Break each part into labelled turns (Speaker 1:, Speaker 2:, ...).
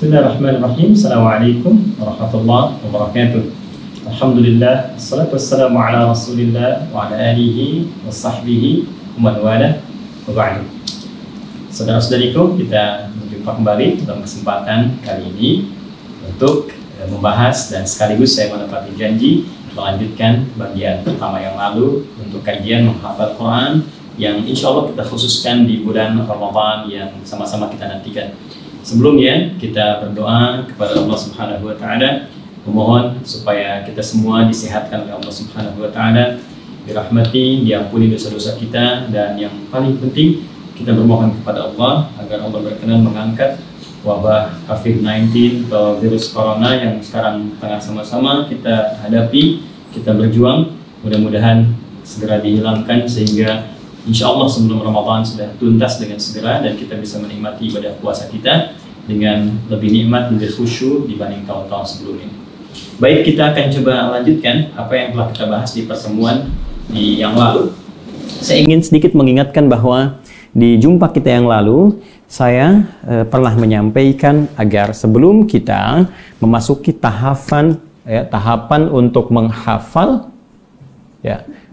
Speaker 1: Bismillahirrahmanirrahim. Assalamualaikum warahmatullahi wabarakatuh. Alhamdulillah, assalatu wassalamu ala rasulillah wa ala alihi wa sahbihi wa man wala wa ba'du. Saudara-saudariku, kita berjumpa kembali dalam kesempatan kali ini untuk membahas dan sekaligus saya menepati janji melanjutkan bagian pertama yang lalu untuk kajian menghafal Quran yang insya Allah kita khususkan di bulan Ramadan yang sama-sama kita nantikan. Sebelumnya kita berdoa kepada Allah Subhanahu wa taala, memohon supaya kita semua disehatkan oleh Allah Subhanahu wa taala, dirahmati, diampuni dosa-dosa kita, dan yang paling penting kita bermohon kepada Allah agar Allah berkenan mengangkat wabah COVID-19 atau virus corona yang sekarang tengah sama-sama kita hadapi, kita berjuang, mudah-mudahan segera dihilangkan sehingga insya Allah sebelum Ramadan sudah tuntas dengan segera dan kita bisa menikmati ibadah puasa kita dengan lebih nikmat, lebih khusyuk dibanding tahun-tahun sebelumnya. Baik, kita akan coba lanjutkan apa yang telah kita bahas di pertemuan yang lalu. Saya ingin sedikit mengingatkan bahwa di jumpa kita yang lalu saya pernah menyampaikan agar sebelum kita memasuki tahapan untuk menghafal,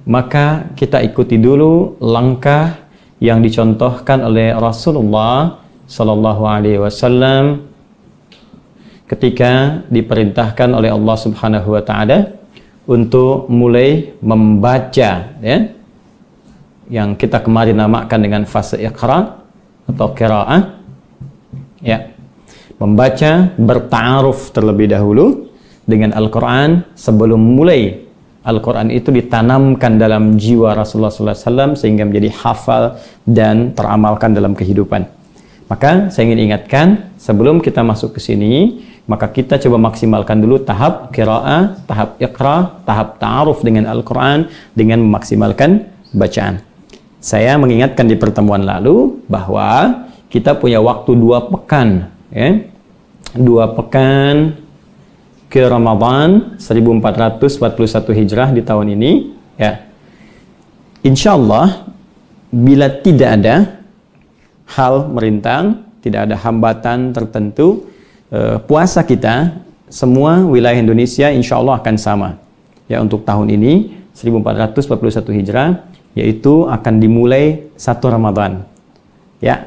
Speaker 1: maka kita ikuti dulu langkah yang dicontohkan oleh Rasulullah Sallallahu Alaihi Wasallam ketika diperintahkan oleh Allah Subhanahu Wa Taala untuk mulai membaca, yang kita kemarin namakan dengan fase Iqra atau qiraah, membaca, berta'aruf terlebih dahulu dengan Al-Quran sebelum mulai Al-Quran itu ditanamkan dalam jiwa Rasulullah SAW sehingga menjadi hafal dan teramalkan dalam kehidupan. Maka saya ingin ingatkan, sebelum kita masuk ke sini, maka kita coba maksimalkan dulu tahap qiraah, tahap iqra, tahap ta'aruf dengan Al-Quran dengan memaksimalkan bacaan. Saya mengingatkan di pertemuan lalu bahwa kita punya waktu 2 pekan, 2 pekan ke Ramadan 1441 Hijrah di tahun ini, Insya Allah bila tidak ada hal merintang, tidak ada hambatan tertentu, puasa kita semua wilayah Indonesia insya Allah akan sama. Untuk tahun ini 1441 Hijrah, yaitu akan dimulai 1 Ramadan.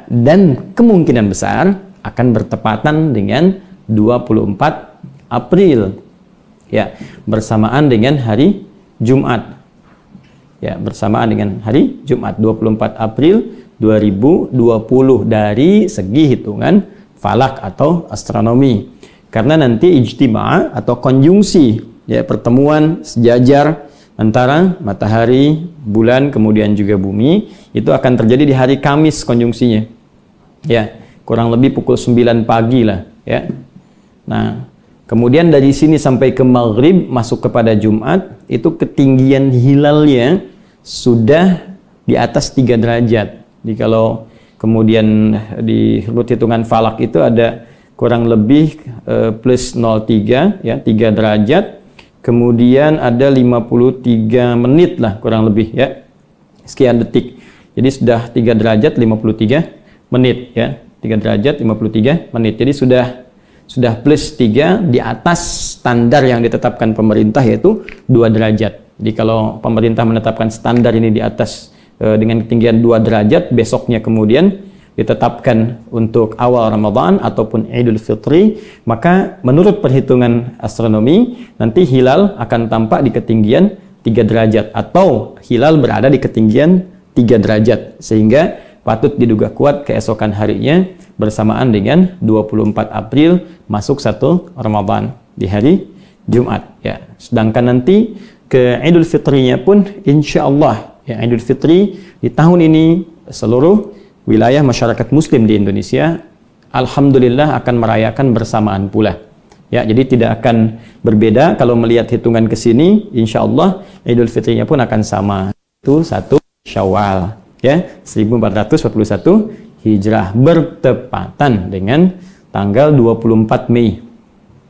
Speaker 1: Dan kemungkinan besar akan bertepatan dengan 24 April, bersamaan dengan hari Jumat, bersamaan dengan hari Jumat 24 April 2020 dari segi hitungan falak atau astronomi. Karena nanti ijtima' atau konjungsi, pertemuan sejajar antara matahari, bulan, kemudian juga bumi, itu akan terjadi di hari Kamis konjungsinya, kurang lebih pukul 9 pagi lah, Nah, kemudian dari sini sampai ke Maghrib masuk kepada Jumat, itu ketinggian hilalnya sudah di atas 3 derajat. Jadi kalau kemudian di hitungan falak itu ada kurang lebih plus 0,3, 3 derajat. Kemudian ada 53 menit lah kurang lebih, sekian detik. Jadi sudah 3 derajat 53 menit, 3 derajat 53 menit. Jadi sudah plus 3 di atas standar yang ditetapkan pemerintah, yaitu 2 derajat. Jadi kalau pemerintah menetapkan standar ini di atas dengan ketinggian 2 derajat, besoknya kemudian ditetapkan untuk awal Ramadan ataupun Idul Fitri, maka menurut perhitungan astronomi nanti hilal akan tampak di ketinggian 3 derajat atau hilal berada di ketinggian 3 derajat, sehingga patut diduga kuat keesokan harinya bersamaan dengan 24 April masuk 1 Ramadan di hari Jumat, Sedangkan nanti ke Idul Fitrinya pun insya Allah, Idul Fitri di tahun ini seluruh wilayah masyarakat muslim di Indonesia alhamdulillah akan merayakan bersamaan pula. Jadi tidak akan berbeda kalau melihat hitungan ke sini, insya Allah Idul Fitrinya pun akan sama. Itu 1 Syawal, 1441 Hijrah, bertepatan dengan tanggal 24 Mei.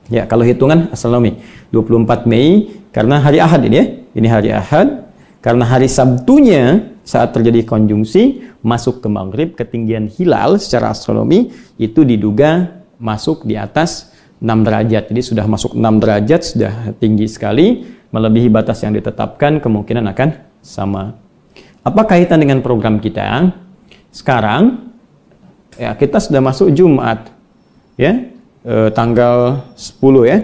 Speaker 1: Kalau hitungan astronomi 24 Mei karena hari Ahad ini hari Ahad. Karena hari Sabtunya saat terjadi konjungsi masuk ke Maghrib, ketinggian hilal secara astronomi itu diduga masuk di atas 6 derajat. Jadi sudah masuk 6 derajat, sudah tinggi sekali, melebihi batas yang ditetapkan, kemungkinan akan sama. Apa kaitan dengan program kita? Sekarang ya kita sudah masuk Jumat, ya, tanggal 10 ya.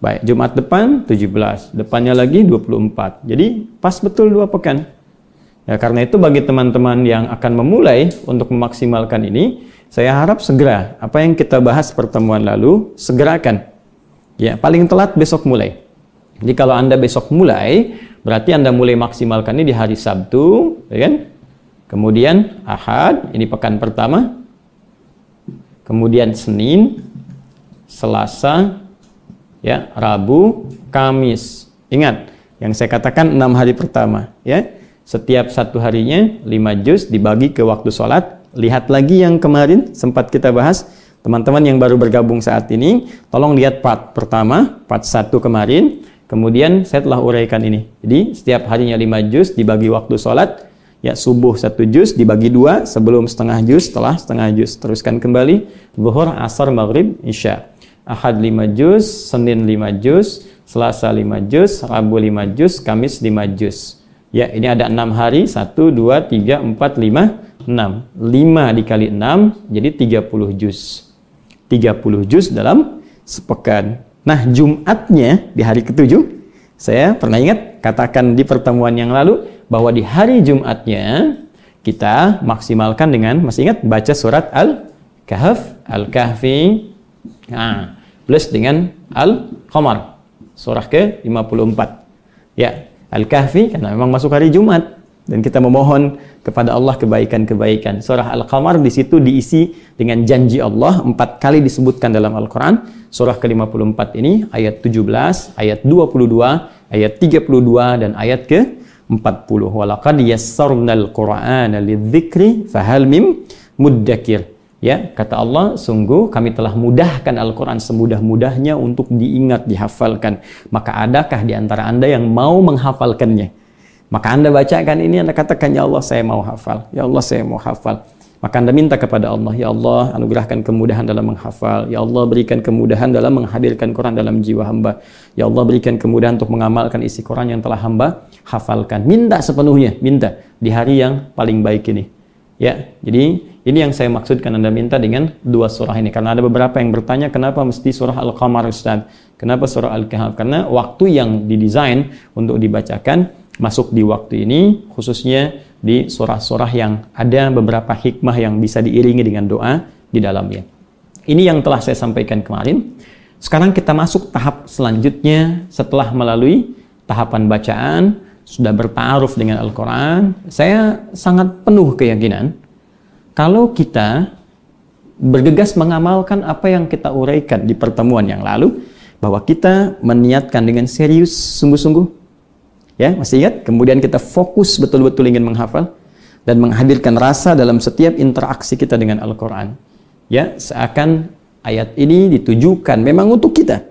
Speaker 1: Baik, Jumat depan 17, depannya lagi 24. Jadi pas betul 2 pekan. Ya, karena itu bagi teman-teman yang akan memulai untuk memaksimalkan ini, saya harap segera apa yang kita bahas pertemuan lalu segerakan. Ya, paling telat besok mulai. Jadi kalau Anda besok mulai, berarti Anda mulai maksimalkan ini di hari Sabtu, ya kan? Kemudian Ahad, ini pekan pertama. Kemudian Senin, Selasa, ya, Rabu, Kamis. Ingat, yang saya katakan 6 hari pertama, ya. Setiap satu harinya 5 juz dibagi ke waktu sholat. Lihat lagi yang kemarin sempat kita bahas. Teman-teman yang baru bergabung saat ini, tolong lihat part pertama, part 1 kemarin. Kemudian saya telah uraikan ini. Jadi setiap harinya 5 juz dibagi waktu sholat. Ya, subuh 1 juz dibagi 2, sebelum setengah juz, setelah setengah juz. Teruskan kembali, zuhur, asar, maghrib, isya. Ahad 5 juz, Senin 5 juz, Selasa 5 juz, Rabu 5 juz, Kamis 5 juz. Ya, ini ada 6 hari, 1, 2, 3, 4, 5, 6. 5 dikali 6, jadi 30 juz. 30 juz dalam sepekan. Nah, Jumatnya di hari ke-7, saya pernah ingat, katakan di pertemuan yang lalu, bahwa di hari Jumatnya, kita maksimalkan dengan, masih ingat, baca surat Al-Kahf, Al-Kahfi, nah, plus dengan Al-Qamar, surah ke-54. Ya, Al-Kahfi karena memang masuk hari Jumat dan kita memohon kepada Allah kebaikan-kebaikan. Surah Al-Qamar di situ diisi dengan janji Allah 4 kali disebutkan dalam Al-Qur'an. Surah ke-54 ini ayat 17, ayat 22, ayat 32 dan ayat ke-40. Walaqad yassarnal Qur'ana lidzikri fahal mim muddakir. Ya, kata Allah, sungguh kami telah mudahkan Al-Quran semudah-mudahnya untuk diingat, dihafalkan. Maka adakah di antara Anda yang mau menghafalkannya? Maka Anda bacakan ini, Anda katakan, ya Allah saya mau hafal. Ya Allah saya mau hafal. Maka Anda minta kepada Allah, ya Allah anugerahkan kemudahan dalam menghafal. Ya Allah berikan kemudahan dalam menghadirkan Quran dalam jiwa hamba. Ya Allah berikan kemudahan untuk mengamalkan isi Quran yang telah hamba hafalkan. Minta sepenuhnya, minta di hari yang paling baik ini. Ya, jadi ini yang saya maksudkan Anda minta dengan 2 surah ini. Karena ada beberapa yang bertanya, kenapa mesti surah Al-Qamar Ustaz? Kenapa surah Al-Kahf? Karena waktu yang didesain untuk dibacakan masuk di waktu ini, khususnya di surah-surah yang ada beberapa hikmah yang bisa diiringi dengan doa di dalamnya. Ini yang telah saya sampaikan kemarin. Sekarang kita masuk tahap selanjutnya setelah melalui tahapan bacaan, sudah bertaaruf dengan Al-Quran. Saya sangat penuh keyakinan kalau kita bergegas mengamalkan apa yang kita uraikan di pertemuan yang lalu, bahwa kita meniatkan dengan serius, sungguh-sungguh, ya, masih ingat? Kemudian kita fokus betul-betul ingin menghafal dan menghadirkan rasa dalam setiap interaksi kita dengan Al-Quran. Ya, seakan ayat ini ditujukan memang untuk kita.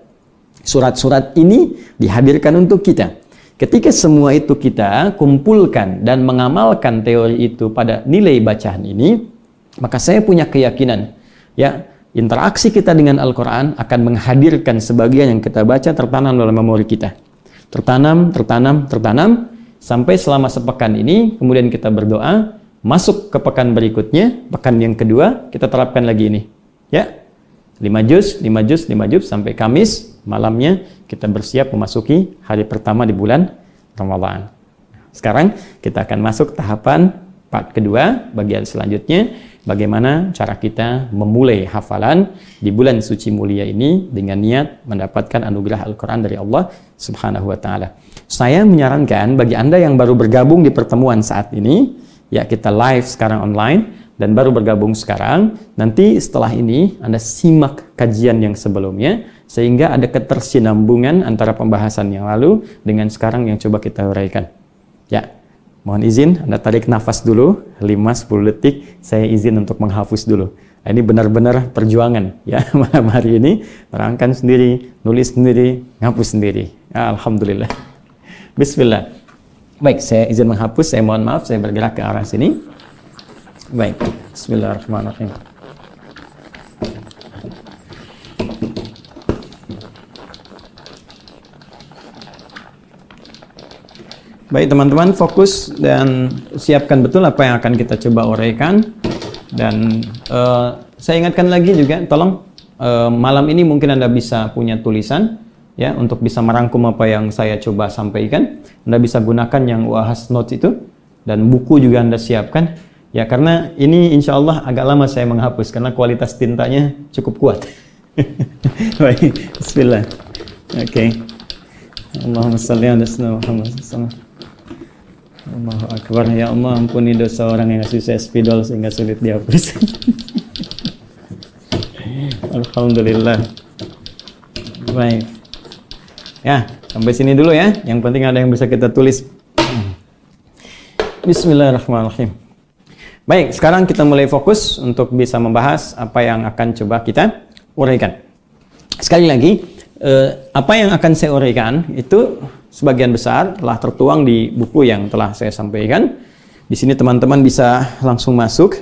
Speaker 1: Surat-surat ini dihadirkan untuk kita. Ketika semua itu kita kumpulkan dan mengamalkan teori itu pada nilai bacaan ini, maka saya punya keyakinan, ya, interaksi kita dengan Al-Quran akan menghadirkan sebagian yang kita baca tertanam dalam memori kita. Tertanam, sampai selama sepekan ini, kemudian kita berdoa, masuk ke pekan berikutnya, pekan yang kedua, kita terapkan lagi ini. Ya, 5 juz, sampai Kamis, malamnya kita bersiap memasuki hari pertama di bulan Ramadan. Sekarang kita akan masuk tahapan part kedua, bagian selanjutnya, bagaimana cara kita memulai hafalan di bulan suci mulia ini dengan niat mendapatkan anugerah Al-Quran dari Allah Subhanahu wa Ta'ala. Saya menyarankan bagi Anda yang baru bergabung di pertemuan saat ini, ya, kita live sekarang online dan baru bergabung sekarang, nanti setelah ini Anda simak kajian yang sebelumnya sehingga ada ketersinambungan antara pembahasan yang lalu dengan sekarang yang coba kita uraikan. Ya, mohon izin Anda tarik nafas dulu 5-10 detik, saya izin untuk menghafuz dulu. Ini benar-benar perjuangan, ya, malam hari ini terangkan sendiri, nulis sendiri, menghapus sendiri. Ya, alhamdulillah. Bismillah. Baik, saya izin menghapus, saya mohon maaf, saya bergerak ke arah sini. Baik, bismillahirrahmanirrahim. Baik teman-teman, fokus dan siapkan betul apa yang akan kita coba uraikan. Dan saya ingatkan lagi juga, tolong malam ini mungkin Anda bisa punya tulisan ya untuk bisa merangkum apa yang saya coba sampaikan. Anda bisa gunakan yang Wahas Notes itu, dan buku juga Anda siapkan ya, karena ini insya Allah agak lama saya menghapus karena kualitas tintanya cukup kuat. Baik, bismillah. Oke. Allahumma shalli ala sayyidina Muhammad sallallahu. Allahu akbar. Ya Allah, ampuni dosa orang yang ngasih saya spidol sehingga sulit dihapus. Alhamdulillah. Baik. Ya, sampai sini dulu ya. Yang penting ada yang bisa kita tulis. Bismillahirrahmanirrahim. Baik, sekarang kita mulai fokus untuk bisa membahas apa yang akan coba kita uraikan. Sekali lagi, apa yang akan saya uraikan itu sebagian besar telah tertuang di buku yang telah saya sampaikan. Di sini teman-teman bisa langsung masuk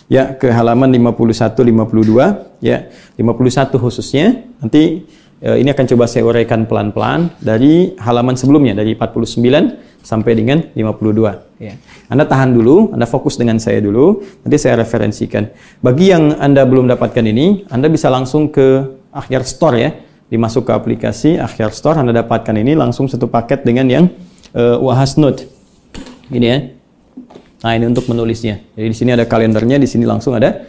Speaker 1: ya ke halaman 51 52 ya, 51 khususnya. Nanti ini akan coba saya uraikan pelan-pelan dari halaman sebelumnya, dari 49 sampai dengan 52 ya. Anda tahan dulu, Anda fokus dengan saya dulu, nanti saya referensikan. Bagi yang Anda belum dapatkan ini, Anda bisa langsung ke Akhyar Store ya. Dimasuk ke aplikasi Akhyar Store, Anda dapatkan ini langsung satu paket dengan yang Wahas Note. Ini ya. Nah, ini untuk menulisnya. Jadi di sini ada kalendernya, di sini langsung ada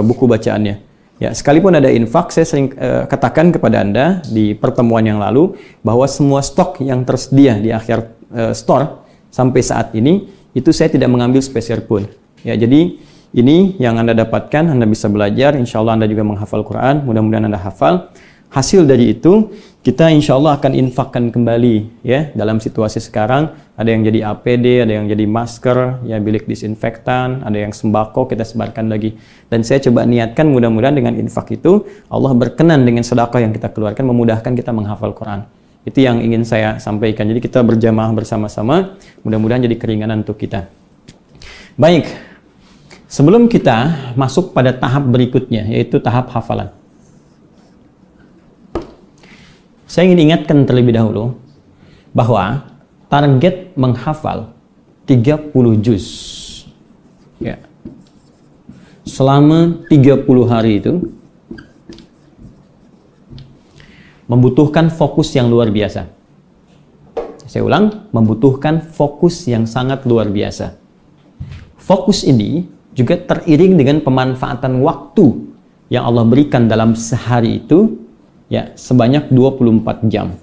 Speaker 1: buku bacaannya. Ya, sekalipun ada infak, saya sering katakan kepada Anda di pertemuan yang lalu bahwa semua stok yang tersedia di Akhyar Store sampai saat ini itu saya tidak mengambil spesial pun. Ya, jadi ini yang Anda dapatkan, Anda bisa belajar. Insya Allah Anda juga menghafal Quran. Mudah-mudahan Anda hafal. Hasil dari itu kita insya Allah akan infakkan kembali ya dalam situasi sekarang. Ada yang jadi APD, ada yang jadi masker, ya bilik disinfektan, ada yang sembako kita sebarkan lagi. Dan saya coba niatkan mudah-mudahan dengan infak itu Allah berkenan dengan sedekah yang kita keluarkan, memudahkan kita menghafal Quran. Itu yang ingin saya sampaikan. Jadi kita berjamaah bersama-sama, mudah-mudahan jadi keringanan untuk kita. Baik, sebelum kita masuk pada tahap berikutnya, yaitu tahap hafalan. Saya ingin ingatkan terlebih dahulu bahwa target menghafal 30 juz ya, selama 30 hari itu membutuhkan fokus yang luar biasa. Saya ulang, membutuhkan fokus yang sangat luar biasa. Fokus ini juga teriring dengan pemanfaatan waktu yang Allah berikan dalam sehari itu ya, sebanyak 24 jam.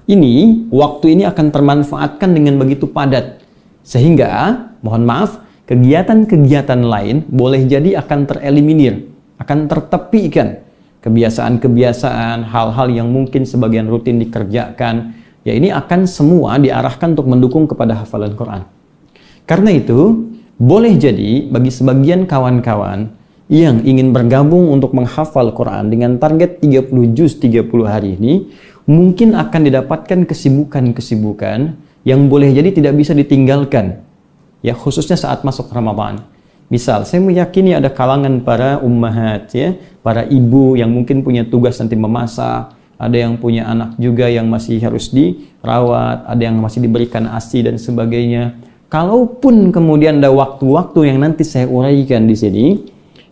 Speaker 1: Ini, waktu ini akan termanfaatkan dengan begitu padat. Sehingga, mohon maaf, kegiatan-kegiatan lain boleh jadi akan tereliminir, akan tertepikan. Kebiasaan-kebiasaan, hal-hal yang mungkin sebagian rutin dikerjakan, ya ini akan semua diarahkan untuk mendukung kepada hafalan Quran. Karena itu, boleh jadi bagi sebagian kawan-kawan yang ingin bergabung untuk menghafal Quran dengan target 30 juz 30 hari ini, mungkin akan didapatkan kesibukan-kesibukan yang boleh jadi tidak bisa ditinggalkan. Ya, khususnya saat masuk Ramadan. Misal, saya meyakini ada kalangan para ummahat, ya, para ibu yang mungkin punya tugas nanti memasak, ada yang punya anak juga yang masih harus dirawat, ada yang masih diberikan ASI dan sebagainya. Kalaupun kemudian ada waktu-waktu yang nanti saya uraikan di sini,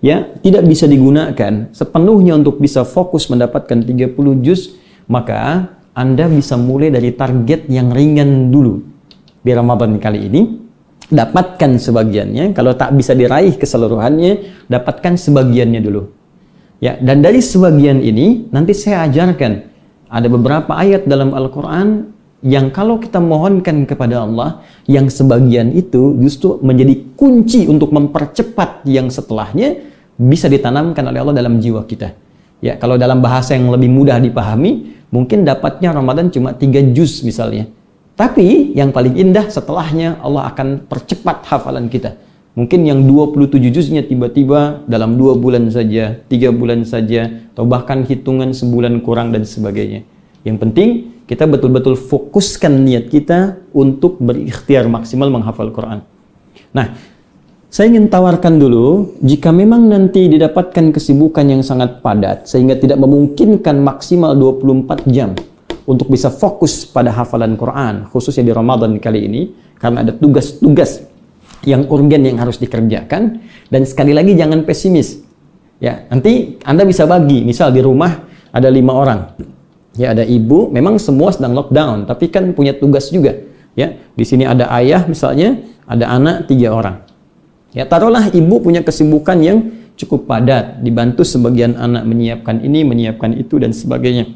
Speaker 1: ya, tidak bisa digunakan sepenuhnya untuk bisa fokus mendapatkan 30 juz, maka Anda bisa mulai dari target yang ringan dulu. Di Ramadan kali ini, dapatkan sebagiannya. Kalau tak bisa diraih keseluruhannya, dapatkan sebagiannya dulu. Ya, dan dari sebagian ini, nanti saya ajarkan. Ada beberapa ayat dalam Al-Quran yang kalau kita mohonkan kepada Allah, yang sebagian itu justru menjadi kunci untuk mempercepat yang setelahnya, bisa ditanamkan oleh Allah dalam jiwa kita. Ya, kalau dalam bahasa yang lebih mudah dipahami, mungkin dapatnya Ramadan cuma 3 juz misalnya. Tapi yang paling indah setelahnya Allah akan percepat hafalan kita. Mungkin yang 27 juznya tiba-tiba dalam 2 bulan saja, 3 bulan saja, atau bahkan hitungan sebulan kurang dan sebagainya. Yang penting kita betul-betul fokuskan niat kita untuk berikhtiar maksimal menghafal Quran. Nah, saya ingin tawarkan dulu, jika memang nanti didapatkan kesibukan yang sangat padat, sehingga tidak memungkinkan maksimal 24 jam untuk bisa fokus pada hafalan Quran, khususnya di Ramadan kali ini, karena ada tugas-tugas yang urgen yang harus dikerjakan. Dan sekali lagi jangan pesimis. Ya, nanti Anda bisa bagi, misal di rumah ada 5 orang. Ya, ada ibu, memang semua sedang lockdown, tapi kan punya tugas juga. Ya, di sini ada ayah misalnya, ada anak 3 orang. Ya, taruhlah ibu punya kesibukan yang cukup padat, dibantu sebagian anak menyiapkan ini, menyiapkan itu dan sebagainya.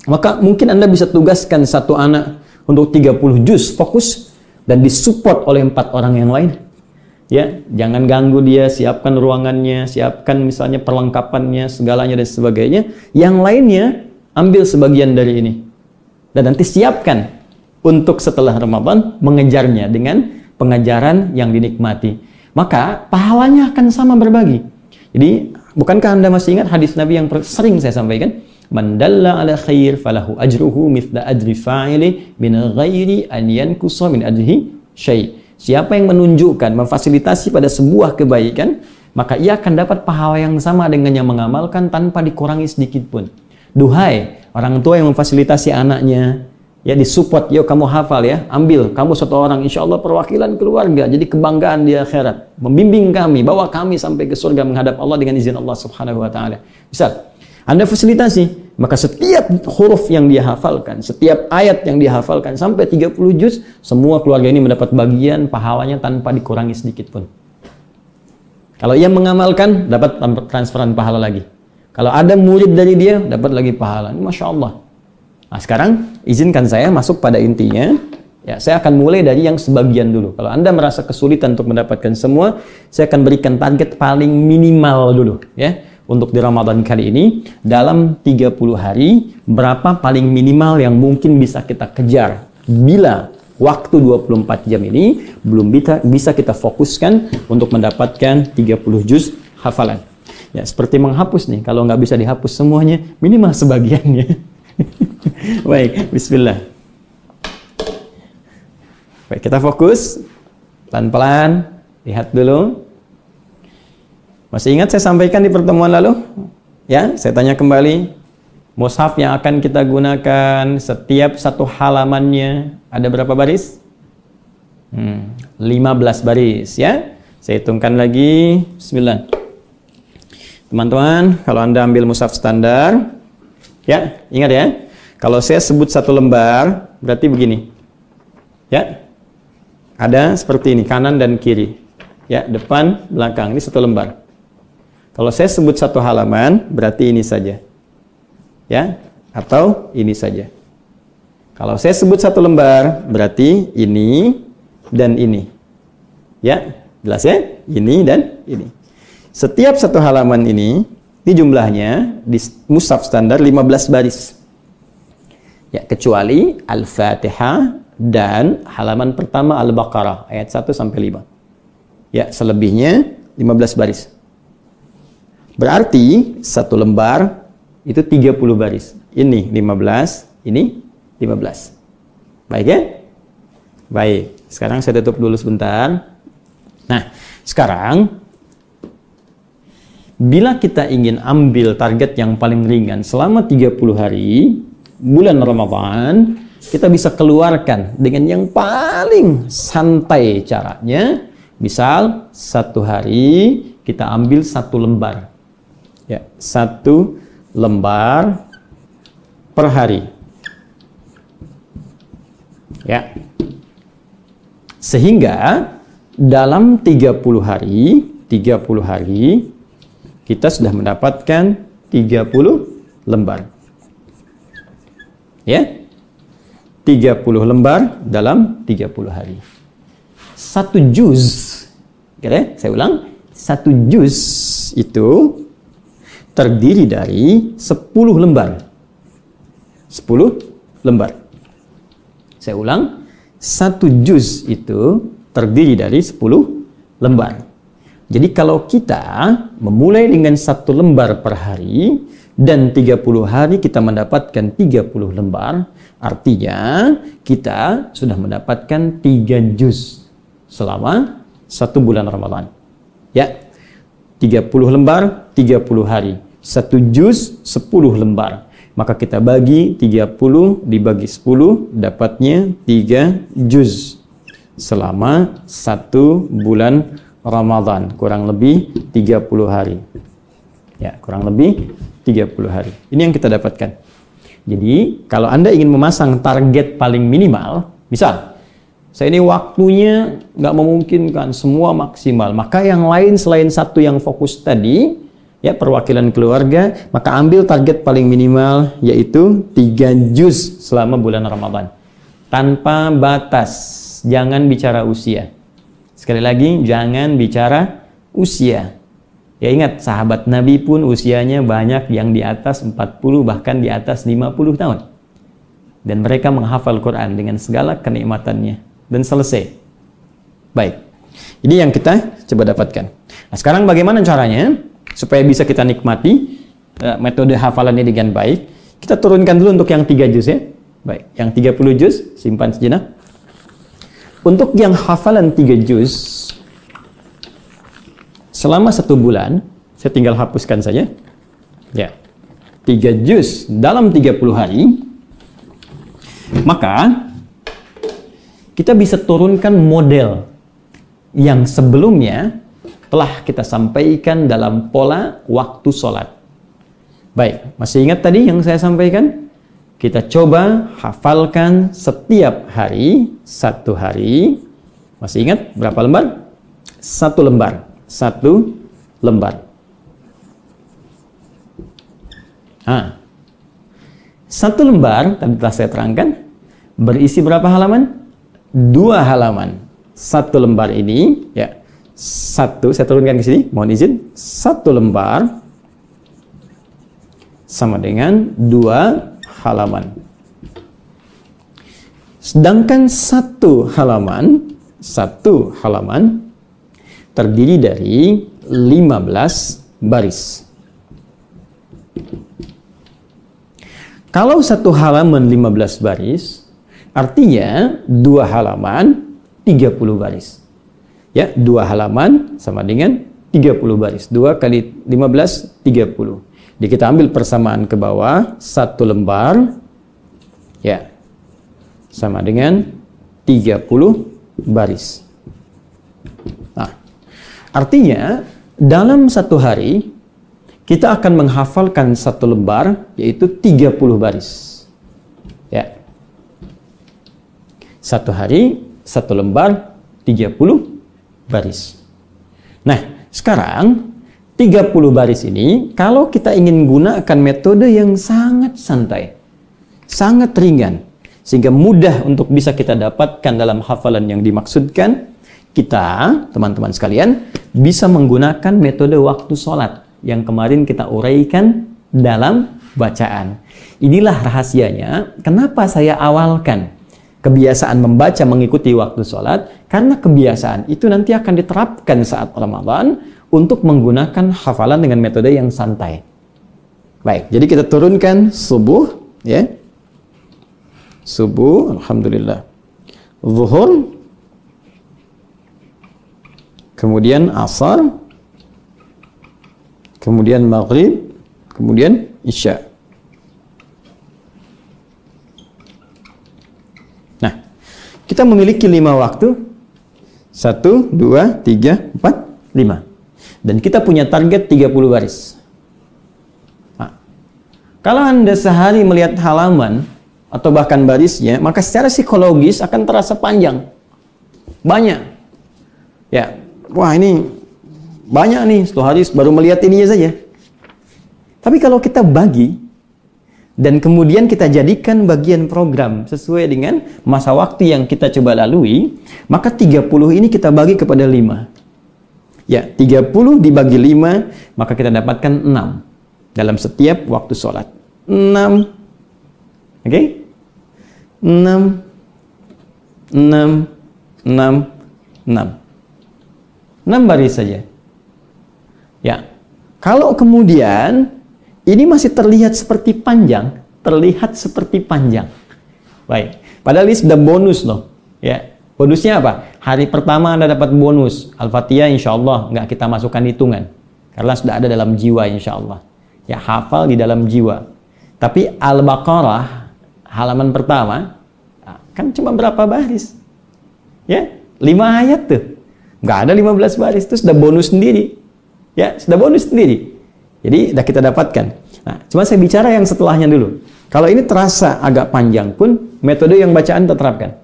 Speaker 1: Maka mungkin Anda bisa tugaskan satu anak untuk 30 juz fokus dan disupport oleh 4 orang yang lain. Ya, jangan ganggu dia, siapkan ruangannya, siapkan misalnya perlengkapannya, segalanya dan sebagainya. Yang lainnya ambil sebagian dari ini. Dan nanti siapkan untuk setelah Ramadan mengejarnya dengan pengajaran yang dinikmati. Maka pahalanya akan sama berbagi. Jadi, bukankah Anda masih ingat hadis Nabi yang sering saya sampaikan? Man dalla ala khair falahu ajruhu mithla ajri fa'ili min ghairi an yankusa min ajrihi syai'. Siapa yang menunjukkan, memfasilitasi pada sebuah kebaikan, maka ia akan dapat pahala yang sama dengan yang mengamalkan tanpa dikurangi sedikit pun. Duhai orang tua yang memfasilitasi anaknya, ya disupport, yuk kamu hafal ya, ambil, kamu satu orang, insya Allah perwakilan keluarga, jadi kebanggaan di akhirat, membimbing kami, bawa kami sampai ke surga menghadap Allah dengan izin Allah Subhanahu Wa Taala. Bisa, Anda fasilitasi, maka setiap huruf yang dia hafalkan, setiap ayat yang dia hafalkan sampai 30 juz, semua keluarga ini mendapat bagian pahalanya tanpa dikurangi sedikit pun. Kalau ia mengamalkan, dapat transferan pahala lagi. Kalau ada murid dari dia, dapat lagi pahala. Ini Masya Allah. Nah sekarang, izinkan saya masuk pada intinya. Ya, saya akan mulai dari yang sebagian dulu. Kalau Anda merasa kesulitan untuk mendapatkan semua, saya akan berikan target paling minimal dulu. Ya. Untuk di Ramadan kali ini, dalam 30 hari, berapa paling minimal yang mungkin bisa kita kejar bila waktu 24 jam ini belum bisa kita fokuskan untuk mendapatkan 30 juz hafalan. Ya, seperti menghapus nih, kalau nggak bisa dihapus semuanya, minimal sebagiannya. Baik, bismillah. Baik, kita fokus. Pelan-pelan, lihat dulu. Masih ingat saya sampaikan di pertemuan lalu? Ya, saya tanya kembali. Mushaf yang akan kita gunakan setiap satu halamannya ada berapa baris? 15 baris ya. Saya hitungkan lagi. Bismillah. Teman-teman, kalau Anda ambil mushaf standar, ya, ingat ya. Kalau saya sebut satu lembar, berarti begini. Ya. Ada seperti ini, kanan dan kiri. Ya, depan, belakang. Ini satu lembar. Kalau saya sebut satu halaman, berarti ini saja. Ya, atau ini saja. Kalau saya sebut satu lembar, berarti ini dan ini. Ya, jelas ya? Ini dan ini. Setiap satu halaman ini jumlahnya di mushaf standar 15 baris. Ya, kecuali Al-Fatihah dan halaman pertama Al-Baqarah ayat 1 sampai 5. Ya, selebihnya 15 baris. Berarti satu lembar itu 30 baris. Ini 15, ini 15. Baik ya? Baik. Sekarang saya tutup dulu sebentar. Nah, sekarang bila kita ingin ambil target yang paling ringan selama 30 hari bulan Ramadan, kita bisa keluarkan dengan yang paling santai caranya. Misal, satu hari kita ambil satu lembar. Ya, satu lembar per hari. Ya. Sehingga dalam 30 hari kita sudah mendapatkan 30 lembar. Ya. 30 lembar dalam 30 hari. Satu juz. Oke, saya ulang. Satu juz itu terdiri dari 10 lembar. 10 lembar. Saya ulang, satu juz itu terdiri dari 10 lembar. Jadi kalau kita memulai dengan satu lembar per hari dan 30 hari kita mendapatkan 30 lembar, artinya kita sudah mendapatkan 3 juz selama 1 bulan Ramadan. Ya, 30 lembar, 30 hari. 1 juz, 10 lembar. maka kita bagi 30 dibagi 10, dapatnya 3 juz selama 1 bulan Ramadan, kurang lebih 30 hari. Ya, kurang lebih 30 hari. Ini yang kita dapatkan. Jadi, kalau Anda ingin memasang target paling minimal, misal, saya ini waktunya nggak memungkinkan semua maksimal, maka yang lain selain satu yang fokus tadi, ya perwakilan keluarga, maka ambil target paling minimal, yaitu 3 juz selama bulan Ramadan. Tanpa batas, jangan bicara usia. Sekali lagi, jangan bicara usia. Ya ingat, sahabat Nabi pun usianya banyak yang di atas 40, bahkan di atas 50 tahun. Dan mereka menghafal Quran dengan segala kenikmatannya. Dan selesai. Baik. Ini yang kita coba dapatkan. Nah, sekarang bagaimana caranya supaya bisa kita nikmati metode hafalannya dengan baik? Kita turunkan dulu untuk yang 3 juz ya. Baik, yang 30 juz simpan sejenak. Untuk yang hafalan 3 juz selama 1 bulan, saya tinggal hapuskan saja. Ya. 3 juz dalam 30 hari. Maka kita bisa turunkan model yang sebelumnya telah kita sampaikan dalam pola waktu sholat. Baik, masih ingat tadi yang saya sampaikan? Kita coba hafalkan setiap hari, 1 hari. Masih ingat berapa lembar? 1 lembar. 1 lembar. 1 lembar, tadi telah saya terangkan, berisi berapa halaman? 2 halaman. 1 lembar ini, ya, 1, saya turunkan ke sini, mohon izin, 1 lembar sama dengan 2 halaman. Sedangkan 1 halaman terdiri dari 15 baris. Kalau 1 halaman 15 baris, artinya 2 halaman 30 baris. Ya, 2 halaman sama dengan 30 baris. 2 kali 15, 30. Jadi kita ambil persamaan ke bawah, 1 lembar, ya, sama dengan 30 baris. Nah, artinya dalam 1 hari, kita akan menghafalkan 1 lembar, yaitu 30 baris. Ya. 1 hari, 1 lembar, 30 baris. Nah, sekarang 30 baris ini, kalau kita ingin gunakan metode yang sangat santai, sangat ringan, sehingga mudah untuk bisa kita dapatkan dalam hafalan yang dimaksudkan, kita, teman-teman sekalian, bisa menggunakan metode waktu sholat yang kemarin kita uraikan dalam bacaan. Inilah rahasianya, kenapa saya awalkan kebiasaan membaca mengikuti waktu sholat, karena kebiasaan itu nanti akan diterapkan saat Ramadan untuk menggunakan hafalan dengan metode yang santai. Baik, jadi kita turunkan subuh, ya. Subuh, alhamdulillah. Zuhur, kemudian asar, kemudian maghrib, kemudian isya. Nah, kita memiliki 5 waktu. 1, 2, 3, 4, 5. Dan kita punya target 30 baris. Nah, kalau Anda sehari melihat halaman atau bahkan barisnya, maka secara psikologis akan terasa panjang. Banyak. Ya, wah ini banyak nih, 1 hari baru melihat ininya saja. Tapi kalau kita bagi, dan kemudian kita jadikan bagian program sesuai dengan masa waktu yang kita coba lalui, maka 30 ini kita bagi kepada 5. Ya, 30 dibagi 5, maka kita dapatkan 6 dalam setiap waktu sholat. 6. Oke? 6, 6, 6, 6. 6 baris saja. Ya. Kalau kemudian ini masih terlihat seperti panjang, Baik. Padahal ini sudah bonus loh. Ya. Bonusnya apa? Hari pertama Anda dapat bonus. Al-Fatihah insya Allah nggak kita masukkan hitungan. Karena sudah ada dalam jiwa insya Allah. Ya, hafal di dalam jiwa. Tapi Al-Baqarah halaman pertama kan cuma berapa baris? Ya, 5 ayat tuh. Nggak ada 15 baris, itu sudah bonus sendiri. Ya, sudah bonus sendiri. Jadi sudah kita dapatkan. Nah, cuma saya bicara yang setelahnya dulu. Kalau ini terasa agak panjang pun, metode yang bacaan terapkan.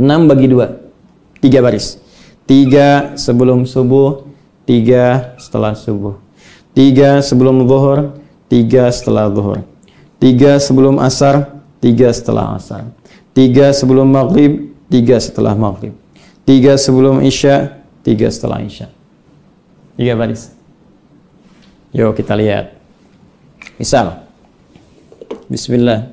Speaker 1: 6 bagi 2. 3 baris. 3 sebelum subuh, 3 setelah subuh. 3 sebelum zuhur, 3 setelah zuhur. 3 sebelum asar, 3 setelah asar. 3 sebelum maghrib, 3 setelah maghrib. 3 sebelum isya, 3 setelah isya. 3 baris. Yuk kita lihat. Misal, bismillah.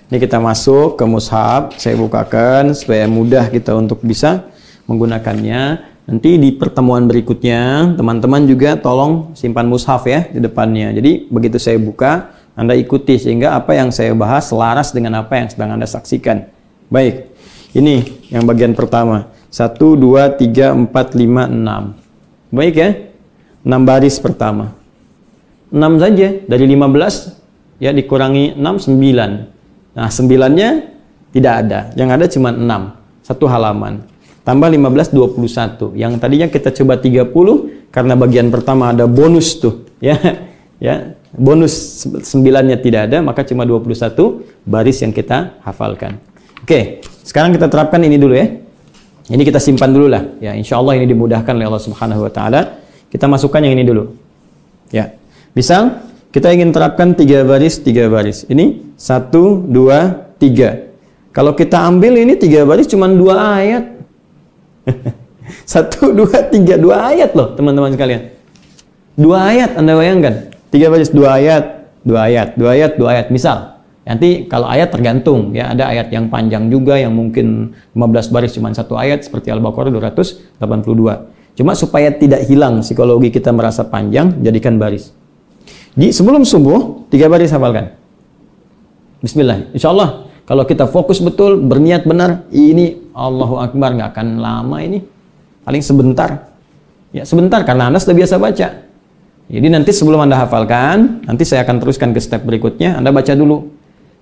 Speaker 1: Ini kita masuk ke mushaf, saya bukakan supaya mudah kita untuk bisa menggunakannya. Nanti di pertemuan berikutnya, teman-teman juga tolong simpan mushaf ya di depannya. Jadi begitu saya buka, Anda ikuti sehingga apa yang saya bahas selaras dengan apa yang sedang Anda saksikan. Baik, ini yang bagian pertama. 1, 2, 3, 4, 5, 6. Baik ya, 6 baris pertama. 6 saja, dari 15 ya dikurangi 6, 9. Nah, 9-nya tidak ada. Yang ada cuma 6. Satu halaman. Tambah 15, 21. Yang tadinya kita coba 30, karena bagian pertama ada bonus tuh. Ya, ya bonus 9-nya tidak ada, maka cuma 21 baris yang kita hafalkan. Oke, sekarang kita terapkan ini dulu ya. Ini kita simpan dulu lah. Ya, insya Allah ini dimudahkan oleh Allah Subhanahu Wa Taala. Kita masukkan yang ini dulu. Ya, misal kita ingin terapkan 3 baris, 3 baris. Ini 1, 2, 3. Kalau kita ambil ini 3 baris cuma 2 ayat. 1, 2, 3, 2 ayat loh teman-teman sekalian. 2 ayat Anda bayangkan. 3 baris 2 ayat, 2 ayat, 2 ayat, 2 ayat. Misal, nanti kalau ayat tergantung ya, ada ayat yang panjang juga yang mungkin 15 baris cuma 1 ayat seperti Al-Baqarah 282. Cuma supaya tidak hilang psikologi kita merasa panjang, jadikan baris. Di sebelum subuh 3 baris hafalkan. Bismillah. Insya Allah kalau kita fokus betul, berniat benar, ini Allahu Akbar, nggak akan lama ini. Paling sebentar. Ya sebentar karena Anda sudah biasa baca. Jadi nanti sebelum Anda hafalkan, nanti saya akan teruskan ke step berikutnya. Anda baca dulu.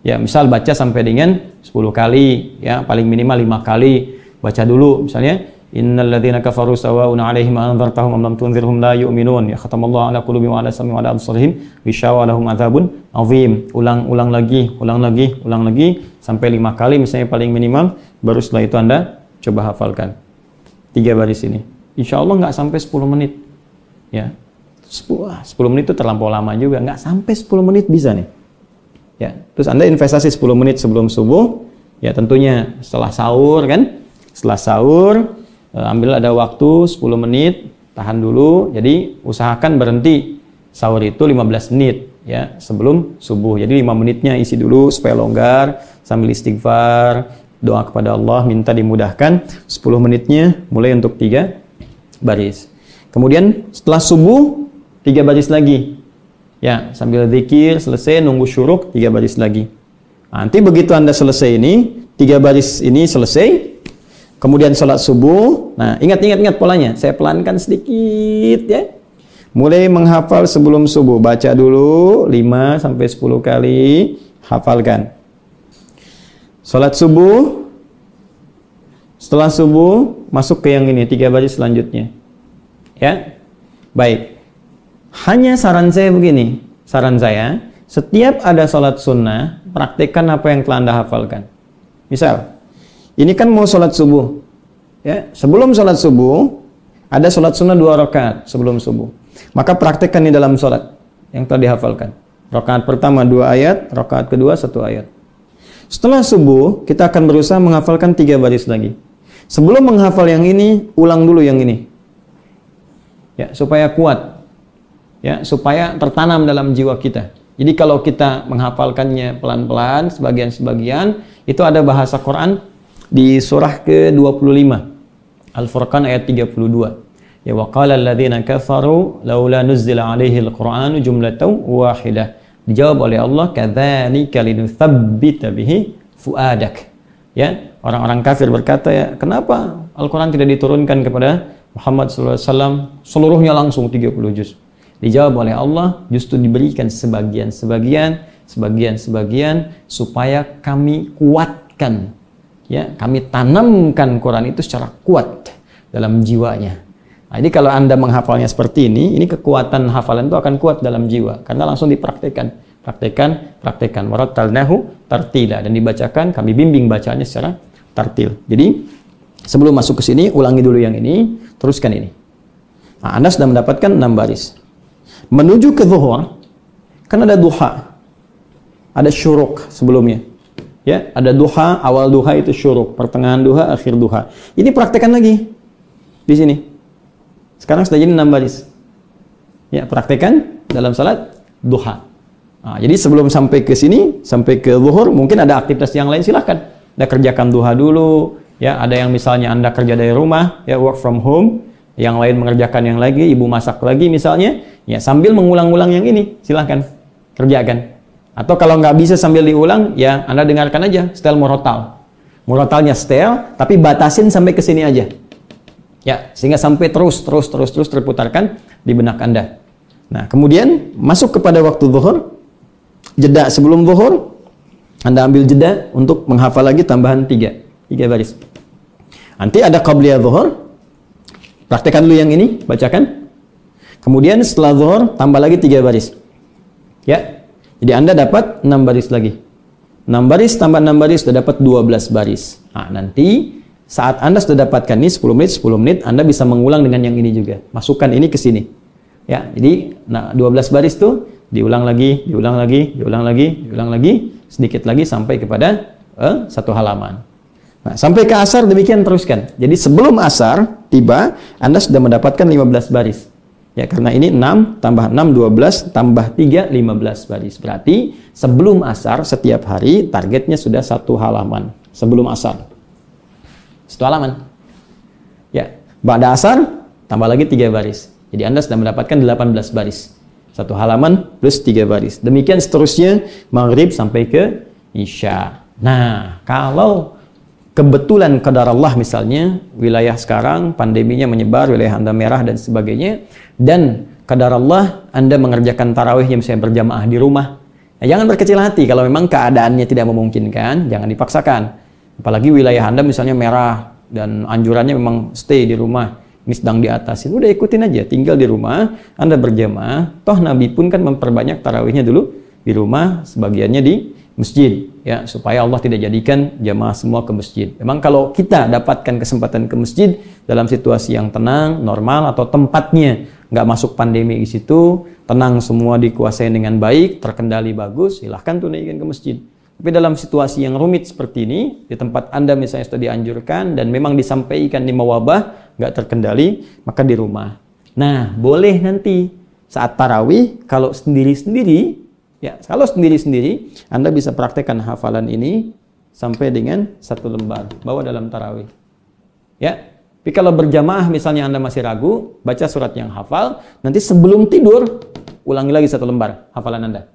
Speaker 1: Ya misal baca sampai dengan 10 kali, ya paling minimal 5 kali. Baca dulu misalnya. Innal ladzina kafaru sawa'un 'alaihim anzartahum am lam tunzirhum la yu'minun. Ya khatamallahu 'ala qulubihim wa 'ala sam'ihim wa 'ala absarihim gishawa lahum adzabun 'adzim. Ulang lagi sampai 5 kali misalnya paling minimal, baru setelah itu Anda coba hafalkan 3 baris ini. Insya Allah nggak sampai 10 menit. Ya. 10 menit itu terlampau lama juga, nggak sampai 10 menit bisa nih. Ya, terus Anda investasi 10 menit sebelum subuh, ya tentunya setelah sahur kan. Setelah sahur ambil ada waktu 10 menit, tahan dulu. Jadi usahakan berhenti sahur itu 15 menit ya sebelum subuh. Jadi 5 menitnya isi dulu supaya longgar sambil istighfar, doa kepada Allah minta dimudahkan. 10 menitnya mulai untuk 3 baris. Kemudian setelah subuh 3 baris lagi. Ya, sambil zikir selesai nunggu syuruk 3 baris lagi. Nanti begitu Anda selesai ini, 3 baris ini selesai. Kemudian sholat subuh. Nah, ingat polanya. Saya pelankan sedikit ya. Mulai menghafal sebelum subuh. Baca dulu 5 sampai 10 kali. Hafalkan. Sholat subuh. Setelah subuh masuk ke yang ini 3 baris selanjutnya. Ya. Baik. Hanya saran saya begini. Saran saya, setiap ada sholat sunnah, praktekkan apa yang telah Anda hafalkan. Misal, ini kan mau sholat subuh. Ya, sebelum sholat subuh, ada sholat sunnah 2 rakaat sebelum subuh. Maka praktekkan di dalam sholat yang telah dihafalkan. Rakaat pertama 2 ayat, rakaat kedua 1 ayat. Setelah subuh, kita akan berusaha menghafalkan 3 baris lagi. Sebelum menghafal yang ini, ulang dulu yang ini. Ya, supaya kuat. Ya, supaya tertanam dalam jiwa kita. Jadi kalau kita menghafalkannya pelan-pelan, sebagian-sebagian, itu ada bahasa Quran di surah ke-25 Al-Furqan ayat 32. Ya waqala alladziina kafaru laula nuzzila 'alaihi al-Qur'anu jumlatan wahidah. Dijawab oleh Allah, kadzalika linutsabbita bihi fuadak. Ya, orang-orang kafir berkata, ya, kenapa Al-Qur'an tidak diturunkan kepada Muhammad sallallahu alaihi wasallam seluruhnya langsung 30 juz? Dijawab oleh Allah, justru diberikan sebagian supaya kami kuatkan, ya, kami tanamkan Quran itu secara kuat dalam jiwanya. Nah, jadi kalau Anda menghafalnya seperti ini kekuatan hafalan itu akan kuat dalam jiwa karena langsung dipraktekkan. Praktekkan. Warattalnahu tartila, dan dibacakan, kami bimbing bacaannya secara tartil. Jadi sebelum masuk ke sini, ulangi dulu yang ini, teruskan ini. Nah, Anda sudah mendapatkan 6 baris. Menuju ke zuhur, kan ada duha, ada syuruk sebelumnya. Ya, ada duha, awal duha itu syuruk, pertengahan duha, akhir duha. Ini praktekkan lagi di sini. Sekarang sudah jadi 6 baris. Ya, praktekkan dalam salat duha. Nah, jadi sebelum sampai ke sini, sampai ke zuhur, mungkin ada aktivitas yang lain, silahkan. Anda kerjakan duha dulu, ya. Ada yang misalnya Anda kerja dari rumah, ya, work from home, yang lain mengerjakan yang lagi, ibu masak lagi misalnya, ya, sambil mengulang-ulang yang ini, silahkan kerjakan. Atau kalau nggak bisa sambil diulang, ya Anda dengarkan aja, setel murotal. Murotalnya setel, tapi batasin sampai ke sini aja. Ya, sehingga sampai terus terputarkan di benak Anda. Nah, kemudian masuk kepada waktu zuhur. Jeda sebelum zuhur, Anda ambil jeda untuk menghafal lagi tambahan 3 baris. Nanti ada qabliyah zuhur, praktekkan dulu yang ini, bacakan. Kemudian setelah zuhur, tambah lagi 3 baris. Ya, jadi Anda dapat 6 baris lagi. 6 baris tambah 6 baris, sudah dapat 12 baris. Nah, nanti saat Anda sudah dapatkan ini 10 menit, Anda bisa mengulang dengan yang ini juga. Masukkan ini ke sini. Ya, jadi 12 baris tuh diulang lagi, sedikit lagi sampai kepada 1 halaman. Nah, sampai ke asar demikian teruskan. Jadi sebelum asar tiba, Anda sudah mendapatkan 15 baris. Ya, karena ini 6 tambah 6 12 tambah 3 15 baris. Berarti sebelum asar setiap hari targetnya sudah 1 halaman. Sebelum asar 1 halaman. Ya, ba'da asar tambah lagi 3 baris. Jadi Anda sudah mendapatkan 18 baris. 1 halaman plus 3 baris. Demikian seterusnya maghrib sampai ke isya. Nah, kalau kebetulan qadar Allah misalnya wilayah sekarang pandeminya menyebar, wilayah Anda merah dan sebagainya, dan qadar Allah Anda mengerjakan tarawihnya misalnya berjamaah di rumah, ya, jangan berkecil hati kalau memang keadaannya tidak memungkinkan, jangan dipaksakan. Apalagi wilayah Anda misalnya merah dan anjurannya memang stay di rumah, ini sedang diatasin, udah ikutin aja, tinggal di rumah, Anda berjamaah. Toh Nabi pun kan memperbanyak tarawihnya dulu di rumah, sebagiannya di masjid, ya, supaya Allah tidak jadikan jamaah semua ke masjid. Memang kalau kita dapatkan kesempatan ke masjid dalam situasi yang tenang, normal, atau tempatnya nggak masuk pandemi di situ, tenang, semua dikuasai dengan baik, terkendali bagus, silahkan tunaikan ke masjid. Tapi dalam situasi yang rumit seperti ini, di tempat Anda misalnya sudah dianjurkan dan memang disampaikan di wabah nggak terkendali, maka di rumah. Nah, boleh nanti saat tarawih kalau sendiri-sendiri, ya, kalau sendiri-sendiri Anda bisa praktekkan hafalan ini sampai dengan 1 lembar, bawa dalam tarawih. Ya, tapi kalau berjamaah misalnya Anda masih ragu, baca surat yang hafal, nanti sebelum tidur ulangi lagi 1 lembar hafalan Anda.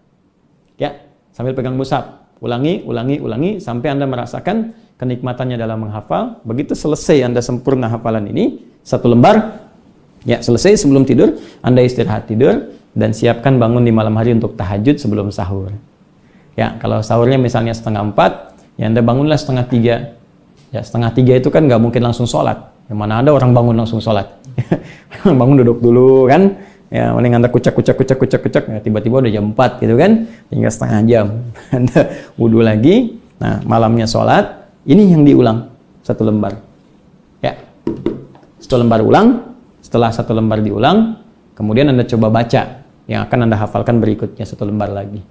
Speaker 1: Ya, sambil pegang mushaf. Ulangi sampai Anda merasakan kenikmatannya dalam menghafal. Begitu selesai Anda sempurna hafalan ini 1 lembar, ya, selesai sebelum tidur, Anda istirahat tidur dan siapkan bangun di malam hari untuk tahajud sebelum sahur. Ya, kalau sahurnya misalnya 2:30, ya Anda bangunlah 2:30. Ya, 2:30 itu kan nggak mungkin langsung sholat. Yang mana ada orang bangun langsung sholat. Bangun duduk dulu kan. Ya, mending Anda kucak, ya, tiba-tiba udah jam 4 gitu kan, tinggal setengah jam. Anda wudhu lagi, nah malamnya sholat, ini yang diulang 1 lembar. Ya, 1 lembar ulang, setelah 1 lembar diulang, kemudian Anda coba baca, yang akan Anda hafalkan berikutnya 1 lembar lagi.